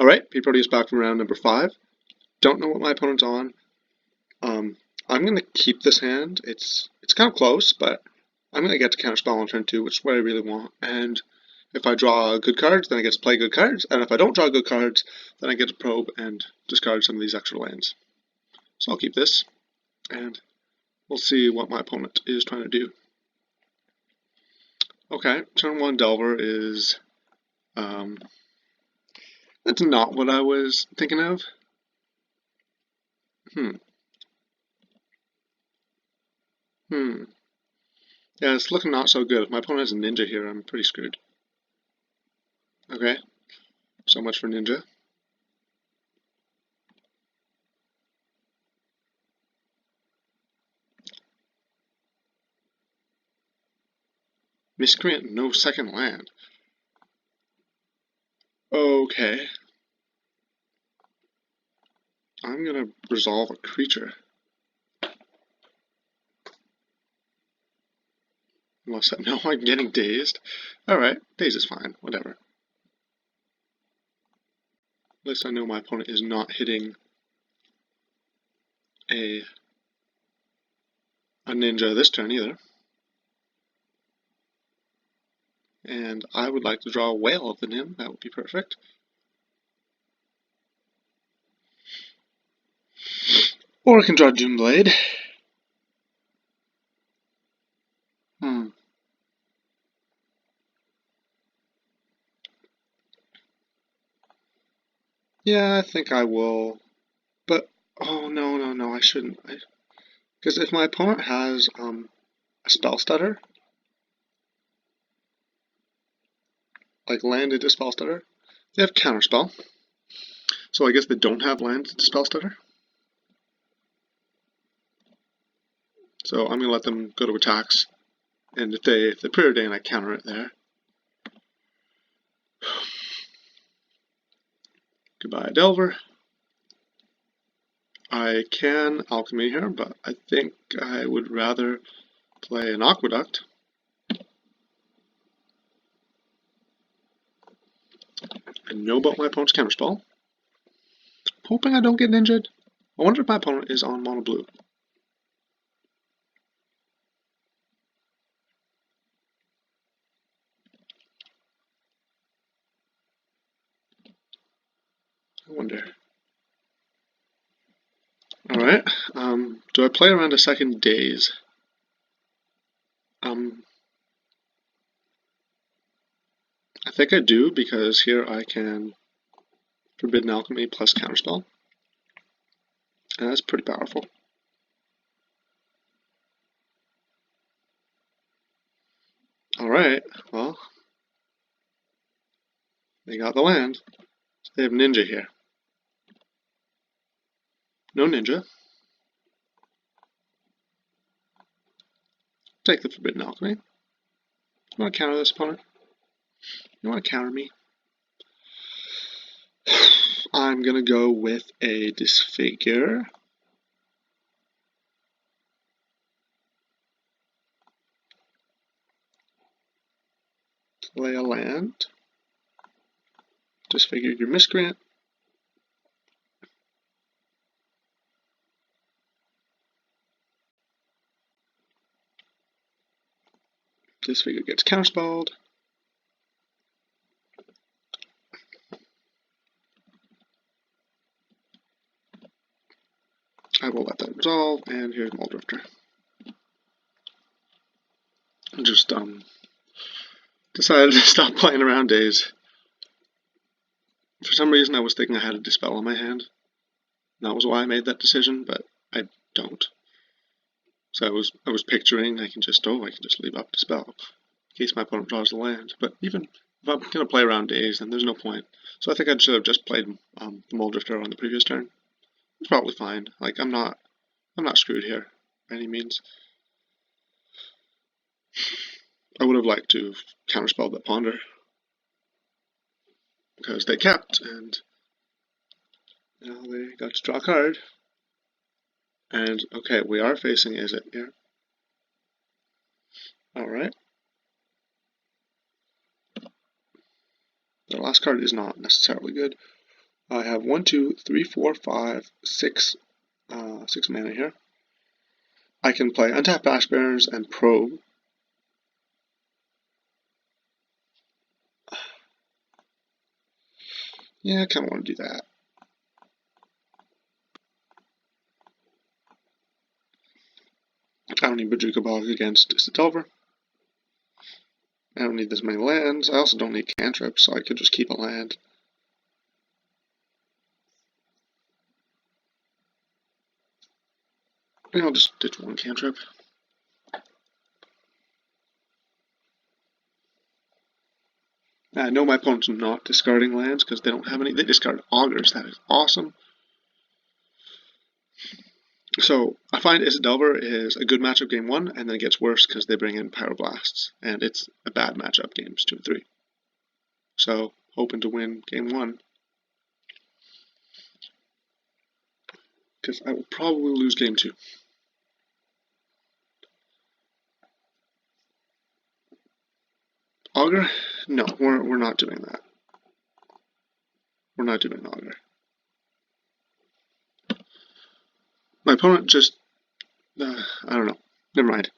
Alright, pproteus back from round number 5. Don't know what my opponent's on. I'm going to keep this hand. It's kind of close, but I'm going to get to counterspell on turn 2, which is what I really want. And if I draw good cards, then I get to play good cards. And if I don't draw good cards, then I get to probe and discard some of these extra lands. So I'll keep this, and we'll see what my opponent is trying to do. Okay, turn 1 Delver is... that's not what I was thinking of. Yeah, it's looking not so good. If my opponent has a ninja here, I'm pretty screwed. Okay, so much for ninja. Miscreant, no second land. Okay. I'm gonna resolve a creature. Unless I know I'm getting dazed. Alright, dazed is fine, whatever. At least I know my opponent is not hitting a ninja this turn either. And I would like to draw a whale of the Nim, that would be perfect. Or I can draw Doomblade. Yeah, I think I will. But, oh, no, I shouldn't. Because if my opponent has a spell stutter, like land into spell stutter, they have counterspell. So I guess they don't have land into spell stutter. So I'm gonna let them go to attacks, and if they preordain, I counter it there. Goodbye, Delver. I can alchemy here, but I think I would rather play an aqueduct. I know about my opponent's counterspell. Hoping I don't get ninjaed. I wonder if my opponent is on mono blue. I wonder. Alright, do I play around a second daze? I think I do, because here I can Forbidden Alchemy plus Counterspell. And that's pretty powerful. Alright, well, they got the land. So they have Ninja here. No Ninja. Take the Forbidden Alchemy. You want to counter this opponent? You want to counter me? I'm going to go with a Disfigure. Play a land. Disfigure your Miscreant. Disfigure gets counterspelled. I will let that resolve, and here's Muldrifter. I just decided to stop playing around days. For some reason I was thinking I had a Dispel in my hand. That was why I made that decision, but I don't. So I was picturing I can just leave up Dispel in case my opponent draws the land. But even if I'm gonna play around days, then there's no point. So I think I should have just played the Muldrifter on the previous turn. It's probably fine. Like I'm not screwed here by any means. I would have liked to counterspell that Ponder because they kept, and now they got to draw a card. And okay, we are facing Izzet here. Alright. The last card is not necessarily good. I have 1, 2, 3, 4, 5, 6, 6 mana here. I can play untap Ash Barrens and probe. Yeah, I kind of want to do that. I don't need Bojuka Bog against Izzet Delver. I don't need this many lands. I also don't need cantrips, so I could just keep a land. Maybe I'll just ditch one cantrip. I know my opponent's not discarding lands because they don't have any. They discard Augurs. That is awesome. So I find Izzet Delver is a good matchup game 1, and then it gets worse because they bring in Pyroblasts, and it's a bad matchup games 2 and 3. So hoping to win game 1, because I will probably lose game 2. Augur? No, we're not doing that. We're not doing Augur. My opponent just... I don't know. Never mind.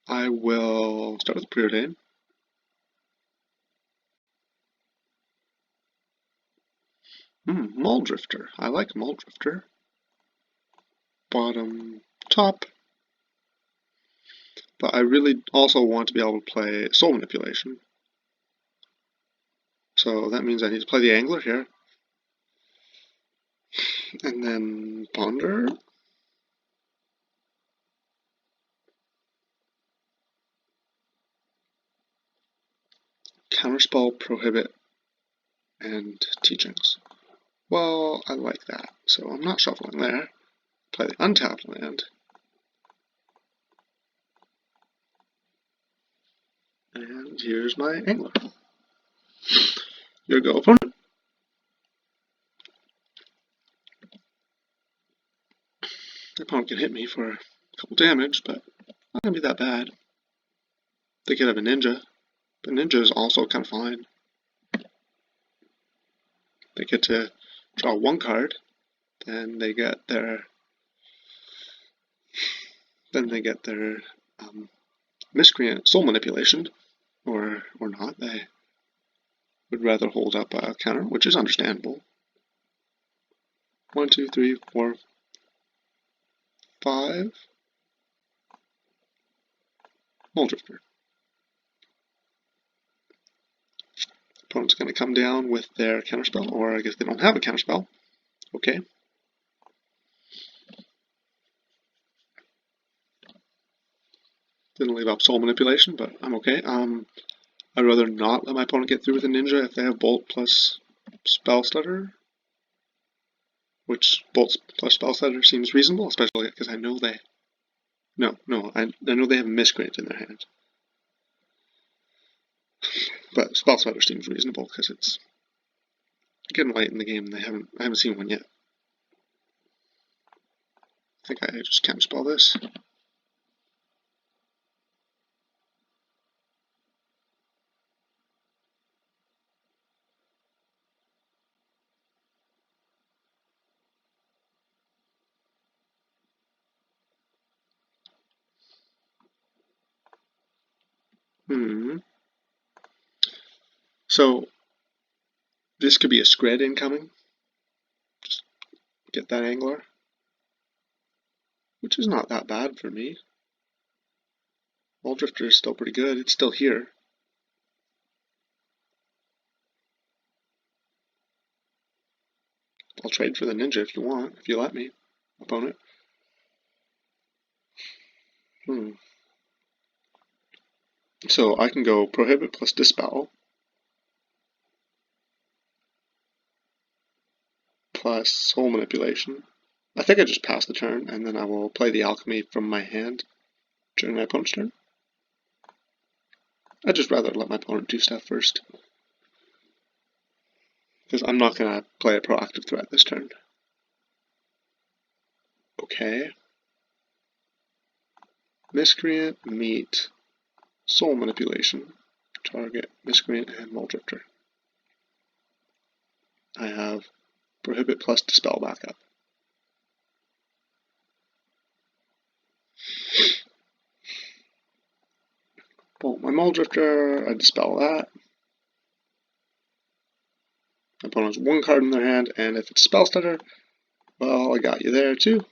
I will start with Preordain. Muldrifter. I like Muldrifter. Bottom, top. But I really also want to be able to play Soul Manipulation. So that means I need to play the Angler here. And then Ponder. Counterspell, Prohibit, and Teachings. Well, I like that, so I'm not shuffling there. Play the untapped land. And here's my Angler. Your go, opponent. The opponent can hit me for a couple damage, but not gonna be that bad. They could have a Ninja, but Ninja is also kind of fine. They get to draw one card, then they get their Miscreant Soul Manipulation, or not. They would rather hold up a counter, which is understandable. 1, 2, 3, 4, 5. Muldrifter. Opponent's going to come down with their counterspell, or I guess they don't have a counterspell. Okay. Didn't leave up Soul Manipulation, but I'm okay. I'd rather not let my opponent get through with a Ninja if they have Bolt plus Spell Stutter. Which Bolt plus Spell Stutter seems reasonable, especially because I know they... No, I know they have Miscreant in their hand. But Spell Stutter seems reasonable because it's getting late in the game and I haven't seen one yet. I think I just counterspell this. So this could be a Scred incoming. Just get that Angler, which is not that bad for me. Muldrifter is still pretty good. It's still here. I'll trade for the Ninja if you want, if you let me, opponent. So I can go Prohibit plus Dispel plus Soul Manipulation. I think I just pass the turn, and then I will play the Alchemy from my hand during my opponent's turn. I'd just rather let my opponent do stuff first, because I'm not going to play a proactive threat this turn. Okay. Miscreant, meet Soul Manipulation. Target Miscreant and Muldrifter. I have Prohibit plus Dispel backup. Pull my Mole Drifter, I dispel that. My opponent has one card in their hand, and if it's Spell Stutter, well, I got you there too.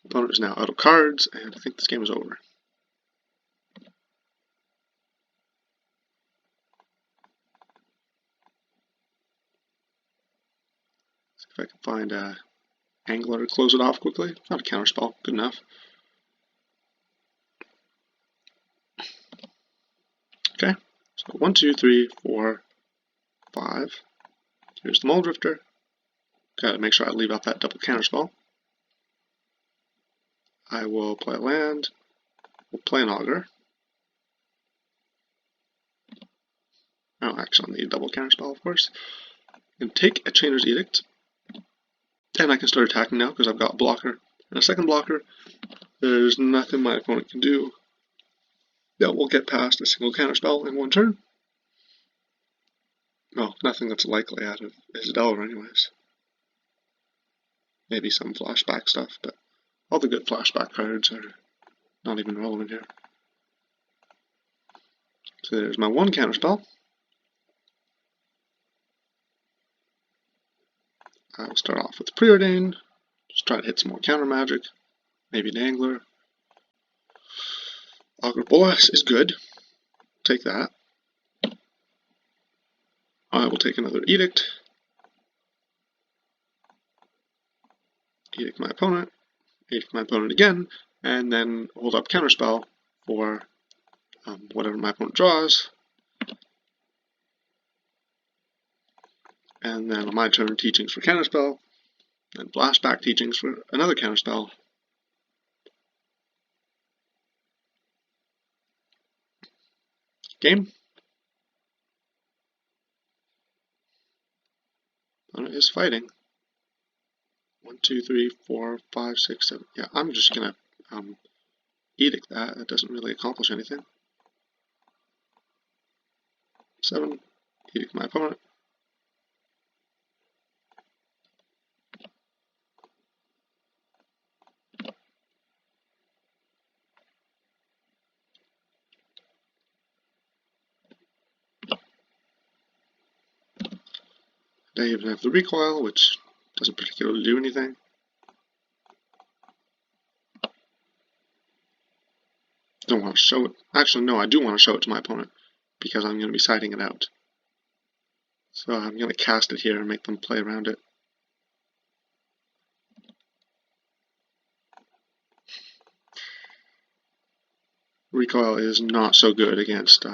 Opponent is now out of cards, and I think this game is over. See if I can find a angler to close it off quickly. Not a counterspell, good enough. Okay, so 1, 2, 3, 4, 5. Here's the Mole Drifter. Gotta make sure I leave out that double counterspell. I will play a land. We'll play an Augur. Oh, actually, I need a double counterspell, of course. And take a Chainer's Edict. And I can start attacking now because I've got a blocker and a second blocker. There's nothing my opponent can do that will get past a single counterspell in one turn. Well, nothing that's likely out of Izzet anyways. Maybe some flashback stuff, but all the good flashback cards are not even relevant here. So there's my one counterspell. I'll start off with Preordain. Just try to hit some more counter magic. Maybe an Angler. Augur Bolas is good. Take that. I will take another Edict. Edict my opponent. Edict my opponent again. And then hold up Counterspell for whatever my opponent draws. And then on my turn, Teachings for Counterspell. And Flashback Teachings for another Counterspell. Game. Opponent is fighting. 1, 2, 3, 4, 5, 6, 7. Yeah, I'm just gonna Edict that. That doesn't really accomplish anything. 7. Edict my opponent. They even have the recoil, which doesn't particularly do anything. Don't want to show it. Actually, no, I do want to show it to my opponent because I'm going to be siding it out. So I'm going to cast it here and make them play around it. Recoil is not so good against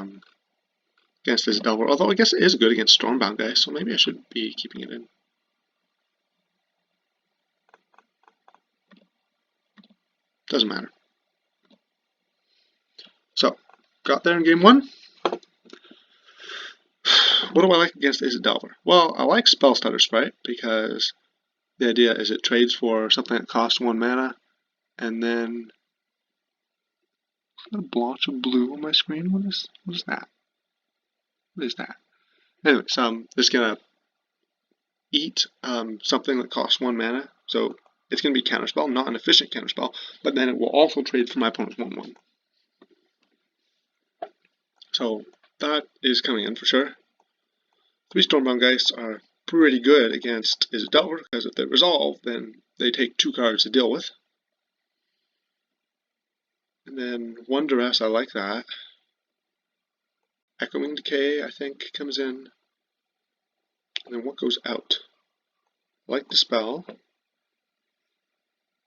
Izzet, although I guess it is good against Stormbound guys, so maybe I should be keeping it in. Doesn't matter. So, got there in game 1. What do I like against Izzet? Well, I like Spell Stutter Sprite because the idea is it trades for something that costs 1 mana, and then a blotch of blue on my screen. What is that? What is that? Anyways, it's gonna eat something that costs 1 mana, so it's gonna be counterspell, not an efficient counterspell, but then it will also trade for my opponent's 1/1. So that is coming in for sure. 3 Stormbound Geists are pretty good against Izzet because if they resolve, then they take 2 cards to deal with. And then 1 Duress, I like that. Echoing Decay, I think, comes in. And then what goes out? I like Dispel.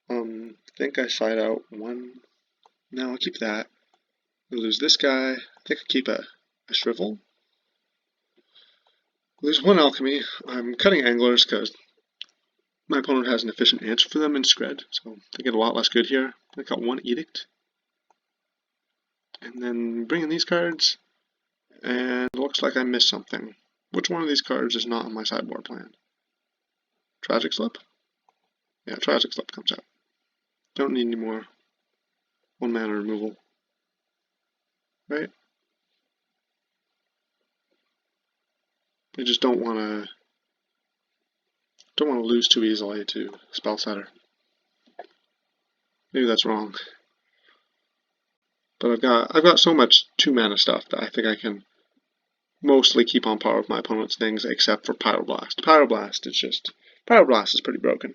I think I side out 1. No, I'll keep that. I lose this guy. I think I keep a Shrivel. Lose 1 Alchemy. I'm cutting Anglers because my opponent has an efficient answer for them in Scred, so they get a lot less good here. I got 1 Edict. And then bring in these cards, and it looks like I missed something. Which one of these cards is not on my sideboard plan? Tragic Slip? Yeah, Tragic Slip comes out. Don't need any more 1 mana removal. Right? I just don't want to lose too easily to Spell Setter. Maybe that's wrong. But I've got so much 2-mana stuff that I think I can mostly keep on par with my opponent's things, except for Pyroblast. Pyroblast is pretty broken.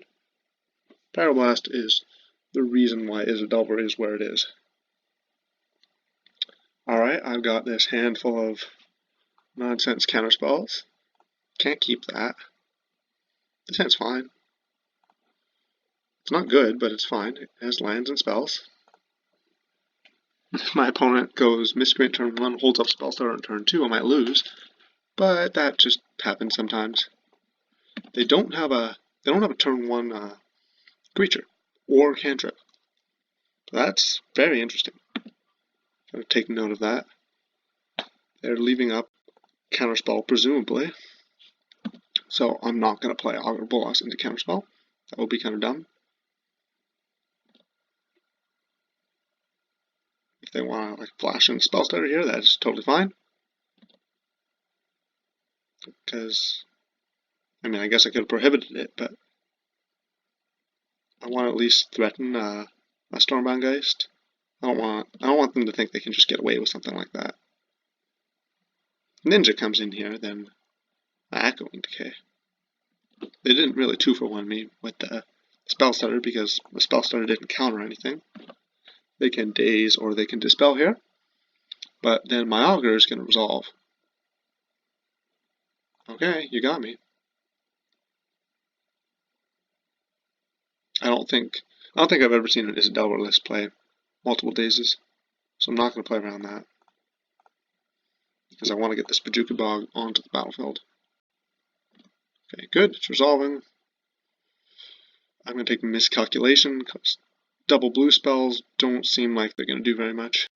Pyroblast is the reason why Izzet Delver is where it is. Alright, I've got this handful of nonsense counterspells. Can't keep that. This hand's fine. It's not good, but it's fine. It has lands and spells. If my opponent goes Miscreant turn 1, holds up Spell Starter on turn 2, I might lose. But that just happens sometimes. They don't have a turn 1 creature or cantrip. That's very interesting. Gotta take note of that. They're leaving up Counterspell, presumably. So I'm not going to play Augur Bolas into Counterspell. That would be kind of dumb. If they want to like flash in Spell Starter here, that's totally fine. Because, I mean, I guess I could have prohibited it, but I want to at least threaten a Stormbound Geist. I don't want them to think they can just get away with something like that. Ninja comes in here, then my Echoing Decay. They didn't really 2-for-1 me with the Spell Starter because the Spell Starter didn't counter anything. They can Daze or they can Dispel here, but then my Augur is going to resolve. Okay, you got me. I don't think I've ever seen an Izzet Delver list play multiple Dazes, so I'm not going to play around that because I want to get this Bojuka Bog onto the battlefield. Okay, good. It's resolving. I'm going to take Miscalculation because double blue spells don't seem like they're going to do very much.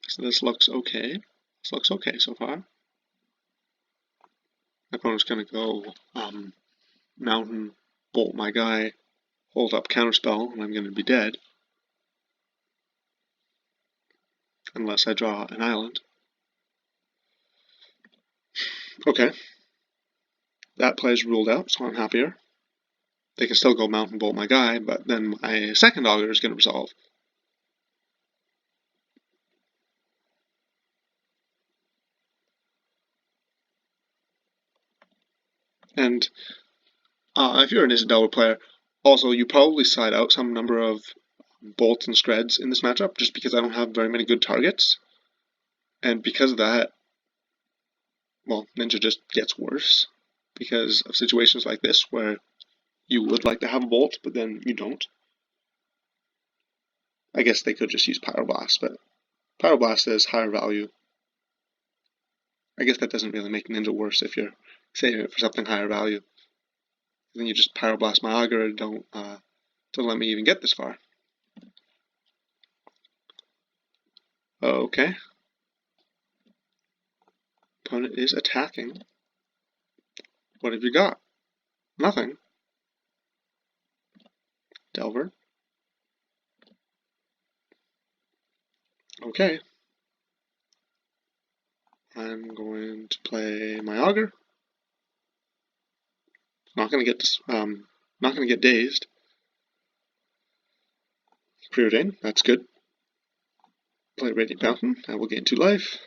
So this looks okay. This looks okay so far. My opponent's going to go Mountain, Bolt my guy, hold up Counterspell, and I'm going to be dead. Unless I draw an island. Okay. That play is ruled out, so I'm happier. They can still go Mountain Bolt my guy, but then my second Augur is going to resolve. And if you're an Izzet Delver player, also you probably side out some number of bolts and shreds in this matchup, just because I don't have very many good targets. And because of that, well, Ninja just gets worse because of situations like this where you would like to have a bolt, but then you don't. I guess they could just use Pyroblast, but Pyroblast is higher value. I guess that doesn't really make Ninja worse if you're saving it for something higher value. Then you just Pyroblast my Augur, don't let me even get this far. Okay. Opponent is attacking. What have you got? Nothing. Delver. Okay. I'm going to play my Augur. Not going to get dazed. Preordain, that's good. Play Radiant Fountain. I will gain 2 life.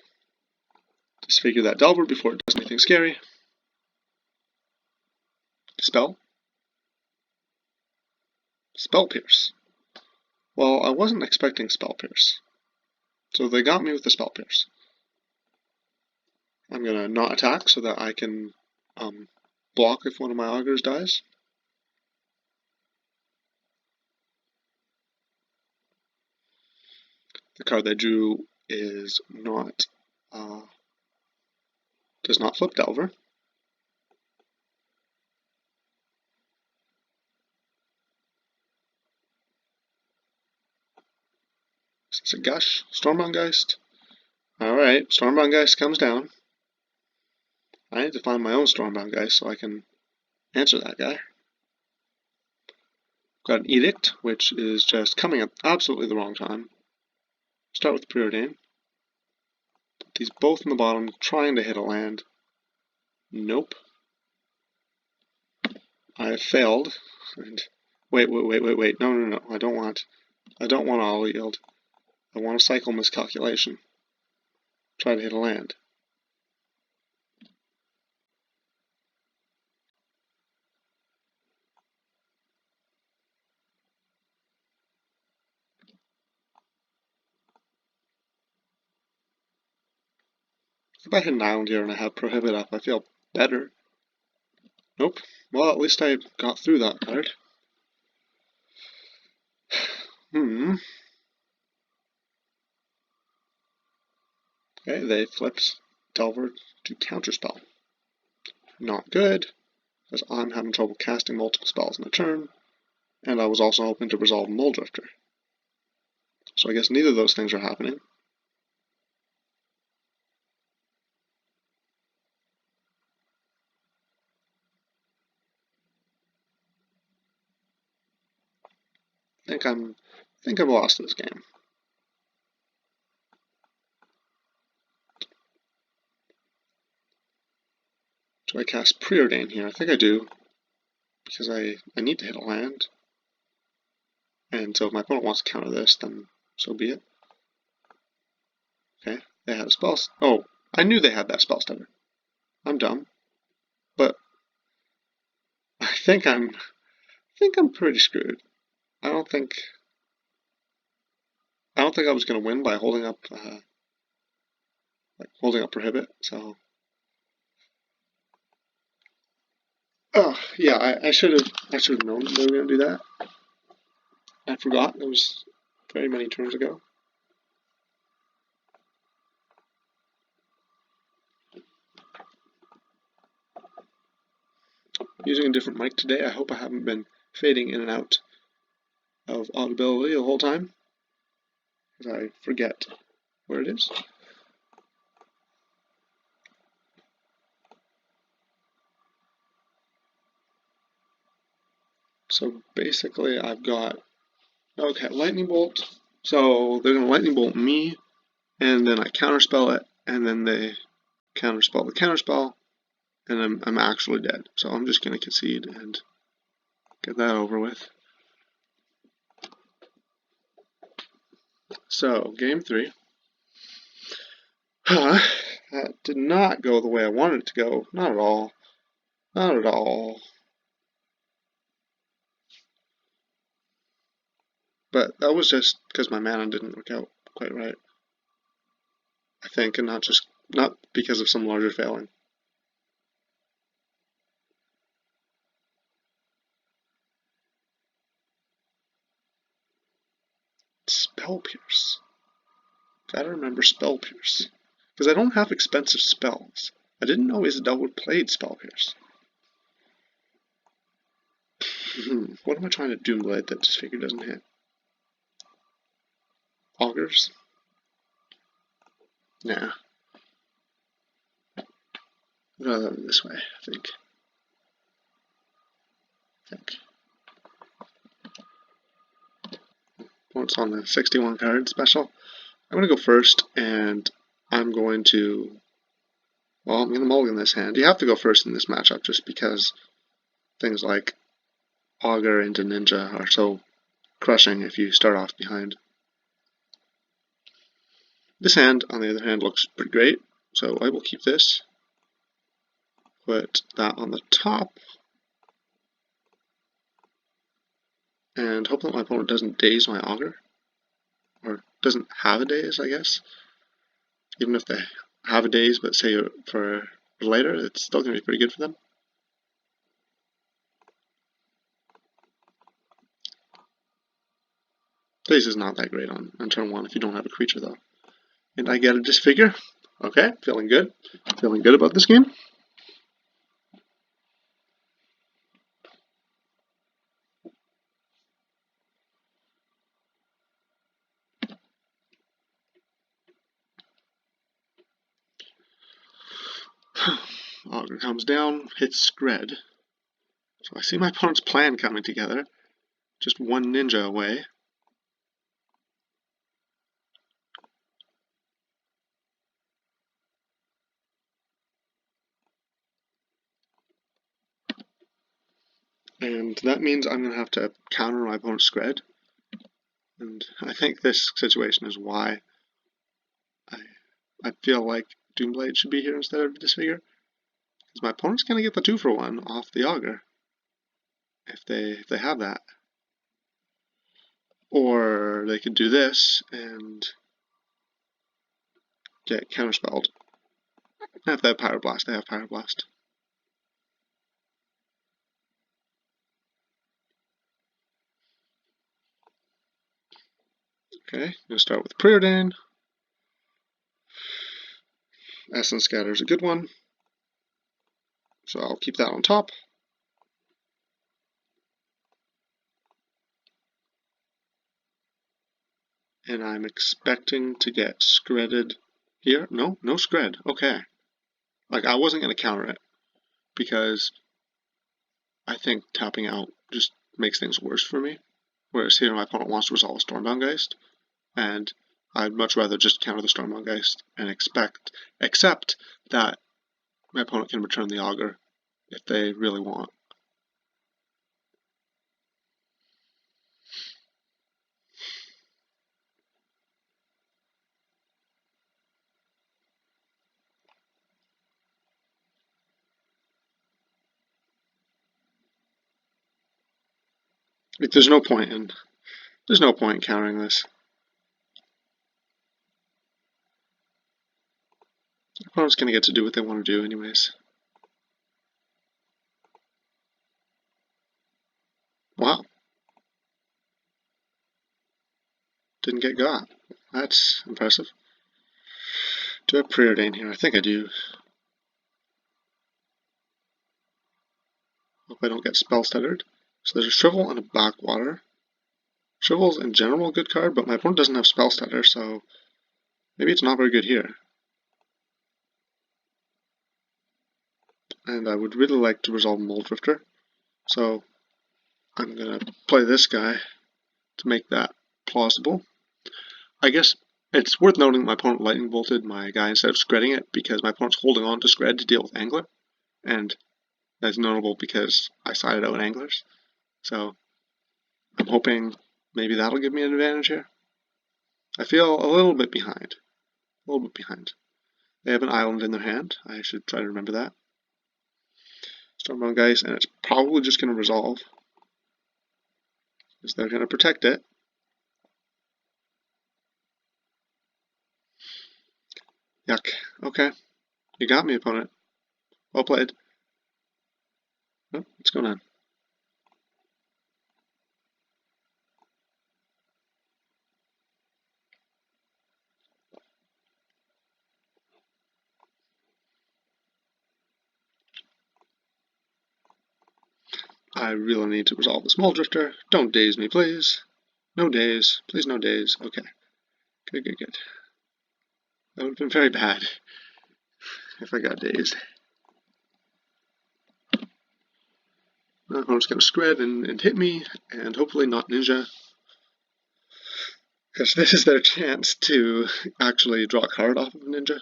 Disfigure that Delver before it does anything scary. Dispel. Spell Pierce. Well, I wasn't expecting Spell Pierce, so they got me with the Spell Pierce. I'm gonna not attack so that I can block if one of my Augurs dies. The card they drew is not does not flip Delver. Is this a Gush? Stormbound Geist? Alright, Stormbound Geist comes down. I need to find my own Stormbound Geist so I can answer that guy. Got an Edict, which is just coming at absolutely the wrong time. Start with Preordain. Put these both in the bottom, trying to hit a land. Nope. I failed. And wait. No. I don't want auto yield. I want a cycle miscalculation. Try to hit a land. If I hit an island here and I have Prohibit up, I feel better. Nope. Well, at least I got through that card. Okay, they flipped Delver to Counterspell. Not good, because I'm having trouble casting multiple spells in a turn, and I was also hoping to resolve Mulldrifter. So I guess neither of those things are happening. I think I've lost this game. Do I cast Preordain here? I think I do, because I need to hit a land. And so if my opponent wants to counter this, then so be it. Okay, they had a spell. Oh, I knew they had that spell stutter. I'm dumb, but I think I'm pretty screwed. I don't think I was going to win by holding up Prohibit. So, oh yeah, I should have known they were going to do that. I forgot. It was very many turns ago. Using a different mic today. I hope I haven't been fading in and out of audibility the whole time, because I forget where it is. So basically I've got, okay, Lightning Bolt. So they're going to Lightning Bolt me, and then I counterspell it, and then they counterspell the counterspell, and I'm actually dead. So I'm just going to concede and get that over with. So, game 3. That did not go the way I wanted it to go. Not at all. Not at all. But that was just because my mana didn't work out quite right. I think, and not because of some larger failing. Spell Pierce. Gotta remember Spell Pierce. Because I don't have expensive spells. I didn't know Izzet would played Spell Pierce. What am I trying to do that this figure doesn't hit? Augurs? Nah. This way, I think. Once on the 61 card special. I'm going to go first, and I'm going to mulligan this hand. You have to go first in this matchup just because things like Augur into Ninja are so crushing if you start off behind. This hand, on the other hand, looks pretty great, so I will keep this. Put that on the top. And hope that my opponent doesn't daze my Augur. Or doesn't have a daze, I guess. Even if they have a daze, but say for later, it's still going to be pretty good for them. Daze is not that great on turn 1 if you don't have a creature, though. And I get a Disfigure. Okay, feeling good. Feeling good about this game. Augur comes down, hits Scred. So I see my opponent's plan coming together. just one ninja away. And that means I'm going to have to counter my opponent's Scred. And I think this situation is why I feel like Doomblade should be here instead of Disfigure. Because my opponent's going to get the 2-for-1 off the Augur. If they have that. Or they could do this and get counterspelled. And if they have Pyroblast, they have Pyroblast. Okay, I'm going to start with Preordain. Essence Scatter is a good one. So I'll keep that on top. And I'm expecting to get Scredded here. No Scred. Okay. Like, I wasn't going to counter it, because I think tapping out just makes things worse for me. Whereas here my opponent wants to resolve a Stormbound Geist, and I'd much rather just counter the Stormbound Geist and accept that my opponent can return the Augur if they really want. Like, there's no point in countering this. The opponent's gonna get to do what they want to do anyways. Wow. Didn't get got. That's impressive. Do I have Preordain here? I think I do. Hope I don't get spell stuttered. So there's a Shrivel and a Backwater. Shrivel's in general a good card, but my opponent doesn't have spell stutter, so maybe it's not very good here. And I would really like to resolve Muldrifter, so I'm gonna play this guy to make that plausible. I guess it's worth noting my opponent lightning bolted my guy instead of Scredding it, because my opponent's holding on to Scred to deal with Angler, and that's notable because I sided out Anglers. So I'm hoping maybe that'll give me an advantage here. I feel a little bit behind. They have an island in their hand. I should try to remember that. Stormbound Geist, and it's probably just going to resolve, because they're going to protect it. Yuck. Okay. You got me, opponent. Well played. Oh, what's going on? I really need to resolve this Muldrifter. Don't daze me, please. No daze. Please, no daze. Okay. Good. That would have been very bad if I got dazed. My opponent's going to Scred and hit me, and hopefully not Ninja, because this is their chance to actually draw a card off of Ninja.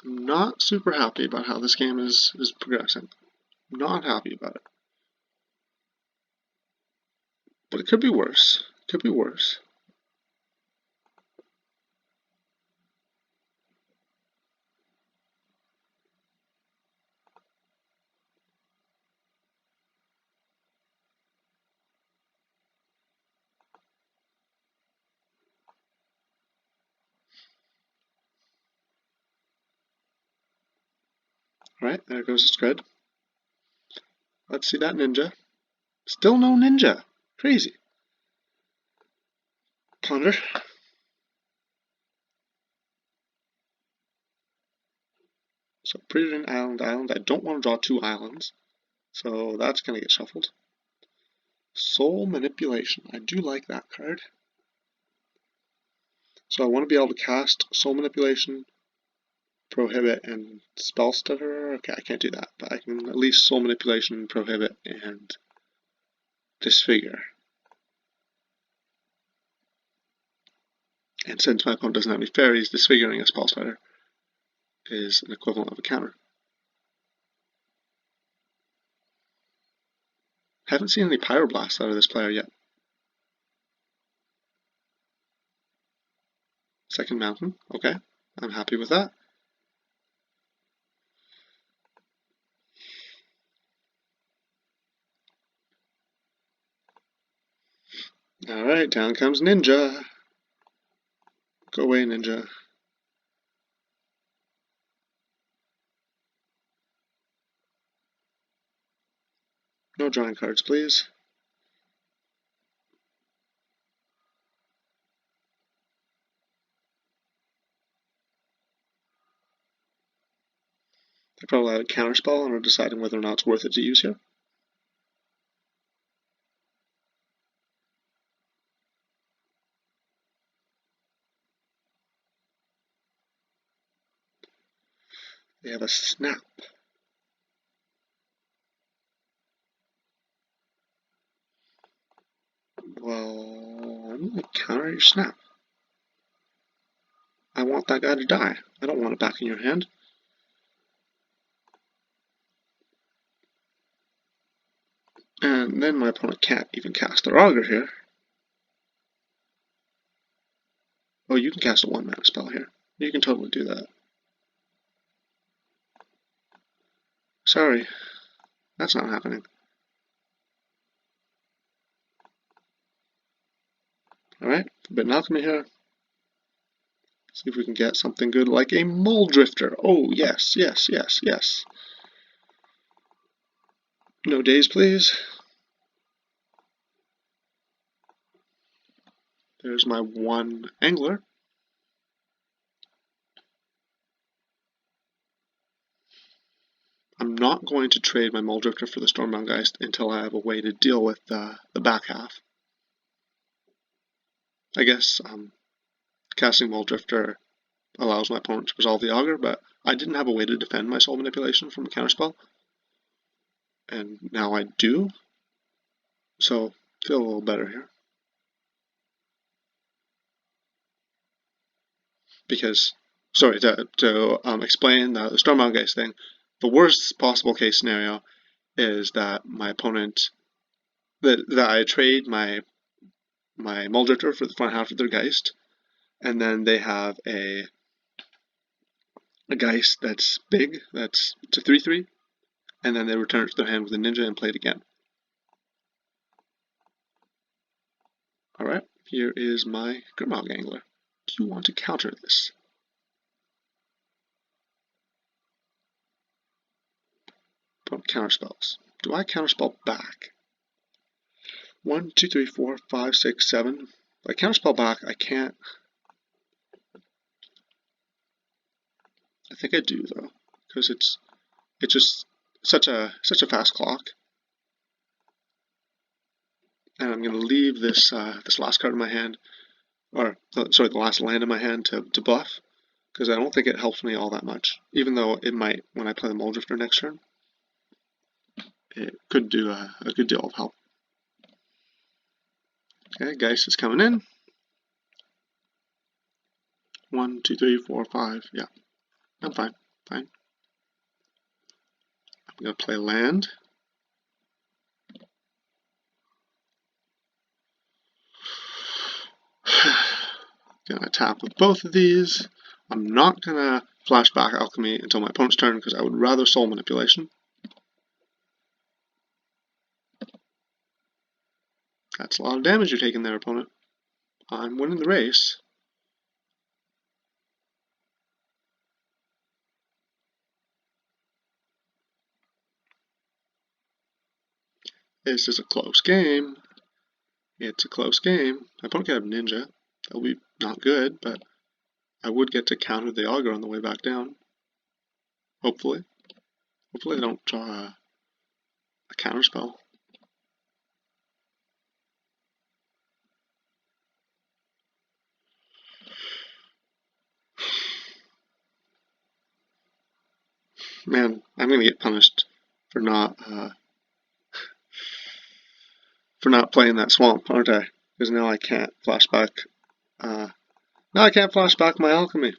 I'm not super happy about how this game is progressing. Not happy about it. But it could be worse. Could be worse. Alright, there goes the Scred. Let's see that Ninja. Still no Ninja. Crazy. Ponder. So Preordain Island. I don't want to draw 2 islands, so that's going to get shuffled. Soul Manipulation. I do like that card. So I want to be able to cast Soul Manipulation, Prohibit, and Spell Stutter. Okay, I can't do that, but I can at least Soul Manipulation, Prohibit, and Disfigure. And since my opponent doesn't have any fairies, Disfiguring a Spell Stutter is an equivalent of a counter. Haven't seen any Pyroblasts out of this player yet. Second Mountain, okay, I'm happy with that. Alright, down comes Ninja. Go away, Ninja. No drawing cards, please. They probably had a counterspell and are deciding whether or not it's worth it to use here. They have a Snap. Well, I'm going to counter your Snap. I want that guy to die. I don't want it back in your hand. And then my opponent can't even cast their Augur here. Oh, you can cast a 1-mana spell here. You can totally do that. Sorry, that's not happening. Alright, Forbidden Alchemy here. See if we can get something good like a Mole Drifter. Oh, yes, yes, yes, yes. No days, please. There's my one Angler. I'm not going to trade my Mole Drifter for the Stormbound Geist until I have a way to deal with the back half. I guess casting Mole Drifter allows my opponent to resolve the Augur, but I didn't have a way to defend my Soul Manipulation from a counterspell. And now I do. So, feel a little better here. Because, sorry, to explain the Stormbound Geist thing, the worst possible case scenario is that my opponent, that I trade my Mole Drifter for the front half of their Geist, and then they have a Geist that's big, that's it's a 3/3, and then they return it to their hand with a Ninja and play it again. Alright, here is my Grimog Angler. Do you want to counter this? Counterspells. Do I counterspell back? 1, 2, 3, 4, 5, 6, 7. If I counterspell back, I can't. I think I do though, because it's just such a fast clock. And I'm going to leave this this last card in my hand, or sorry, the last land in my hand to bluff, because I don't think it helps me all that much. Even though it might when I play the Mole Drifter next turn. It could do a good deal of help. Okay, Geist is coming in. 1, 2, 3, 4, 5. Yeah, I'm fine. Fine. I'm gonna play land. Gonna tap with both of these. I'm not gonna flashback Alchemy until my opponent's turn because I would rather Soul Manipulation. That's a lot of damage you're taking there, opponent. I'm winning the race. This is a close game. It's a close game. My opponent can have Ninja. That'll be not good, but I would get to counter the Augur on the way back down. Hopefully. Hopefully I don't draw a counterspell. Man, I'm gonna get punished for not playing that swamp, aren't I? Because now I can't flashback. Now I can't flashback my alchemy.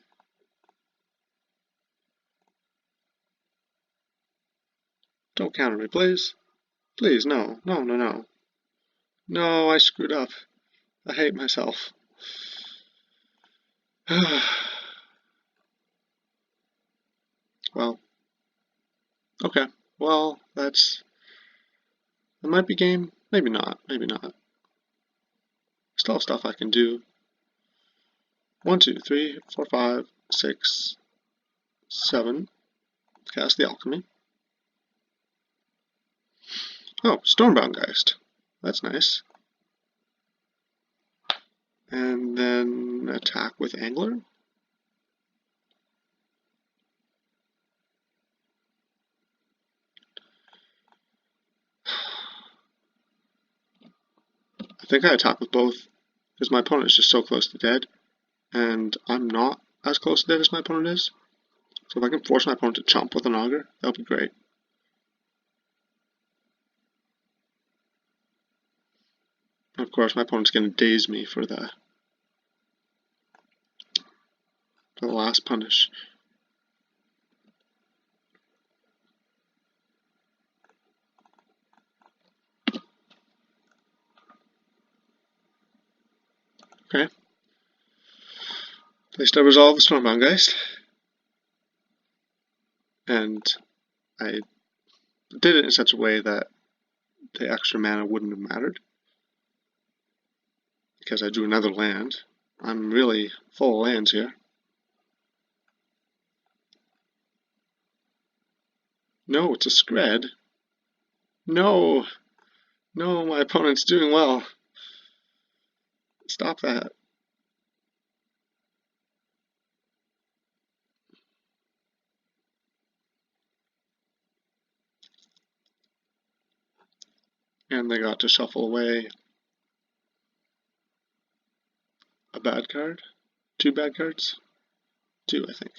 Don't counter me, please. Please, no, no, no, no. No, I screwed up. I hate myself. Well, okay. Well, that might be game. Maybe not. Maybe not. Still have stuff I can do. 1, 2, 3, 4, 5, 6, 7. Cast the alchemy. Oh, Stormbound Geist. That's nice. And then attack with Angler. I think I attack with both because my opponent is just so close to dead, and I'm not as close to dead as my opponent is. So if I can force my opponent to chomp with an auger, that would be great. And of course, my opponent's going to daze me for the last punish. Okay. At least I resolve the Stormbound Geist. And I did it in such a way that the extra mana wouldn't have mattered. Because I drew another land. I'm really full of lands here. No, it's a Scred. No! No, my opponent's doing well. Stop that. And they got to shuffle away a bad card. 2 bad cards? 2, I think.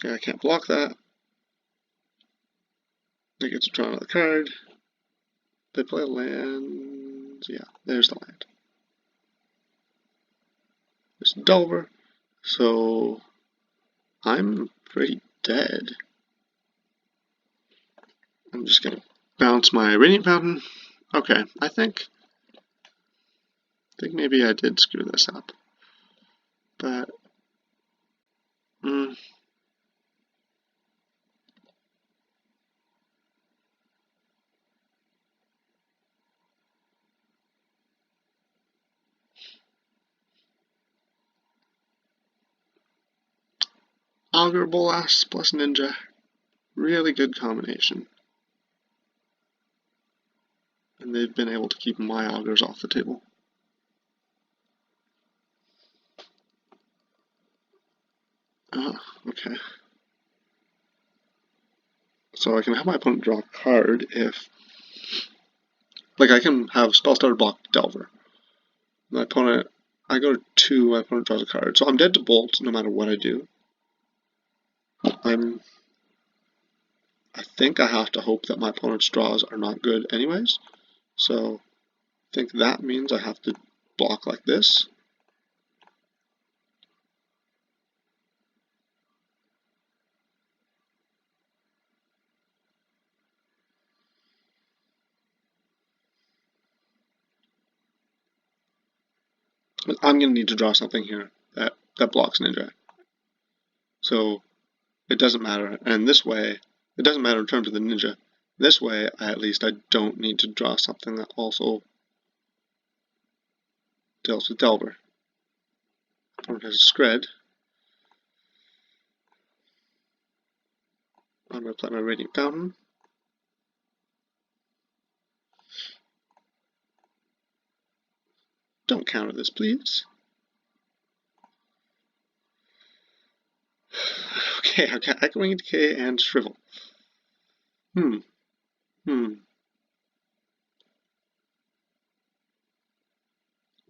Okay, I can't block that. They get to draw another card. They play land. Yeah, there's the land. There's Delver. So I'm pretty dead. I'm just gonna bounce my Radiant Fountain. Okay, I think maybe I did screw this up. But Augur Blast plus Ninja. Really good combination. And they've been able to keep my augurs off the table. Okay. So I can have my opponent draw a card if... Like, I can have Spell Starter block Delver. My opponent... I go to 2, my opponent draws a card. So I'm dead to Bolt no matter what I do. I think I have to hope that my opponent's draws are not good anyways. So I think that means I have to block like this. I'm going to need to draw something here that blocks Ninja. So it doesn't matter. And this way, it doesn't matter in terms of the Ninja. This way, at least I don't need to draw something that also deals with Delver. Opponent has a Scred. I'm going to play my Radiant Fountain. Don't counter this, please. Okay, Echoing Decay and Shrivel.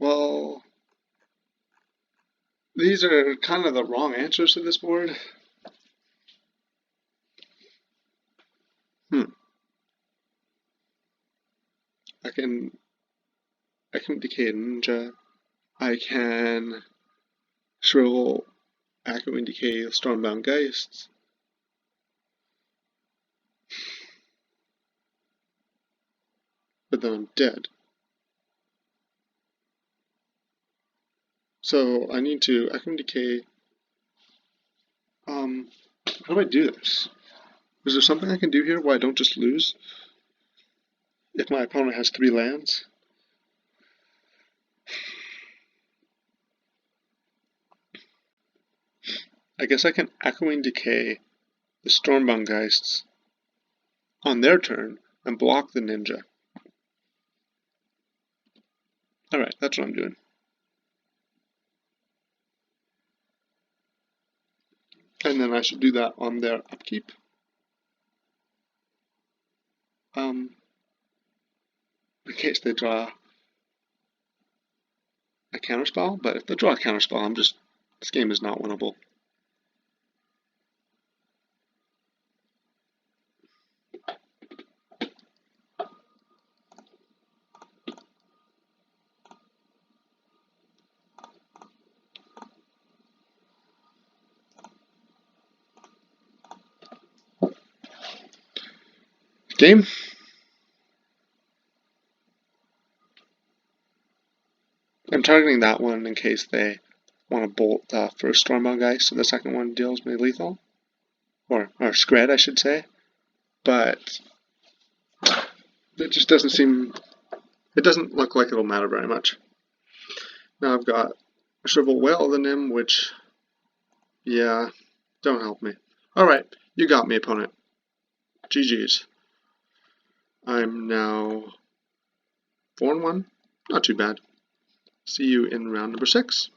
Well, these are kind of the wrong answers to this board. can decay a ninja. I can shrivel, accurately decay stormbound geists. But then I'm dead. So I need to accurately decay. How do I do this? Is there something I can do here where I don't just lose if my opponent has 3 lands? I guess I can Echoing Decay the Stormbound Geists on their turn and block the ninja. Alright, that's what I'm doing. And then I should do that on their upkeep. In case they draw a counterspell, but if they draw a counterspell, this game is not winnable. Game. I'm targeting that one in case they want to bolt the first Stormbound Geist, so the second one deals me lethal. Or Scred, I should say. But it just doesn't seem... It doesn't look like it'll matter very much. Now I've got a Shrivel Whale of the Nim, which... Yeah, don't help me. Alright, you got me, opponent. GG's. I'm now 4-1. Not too bad. See you in round number 6.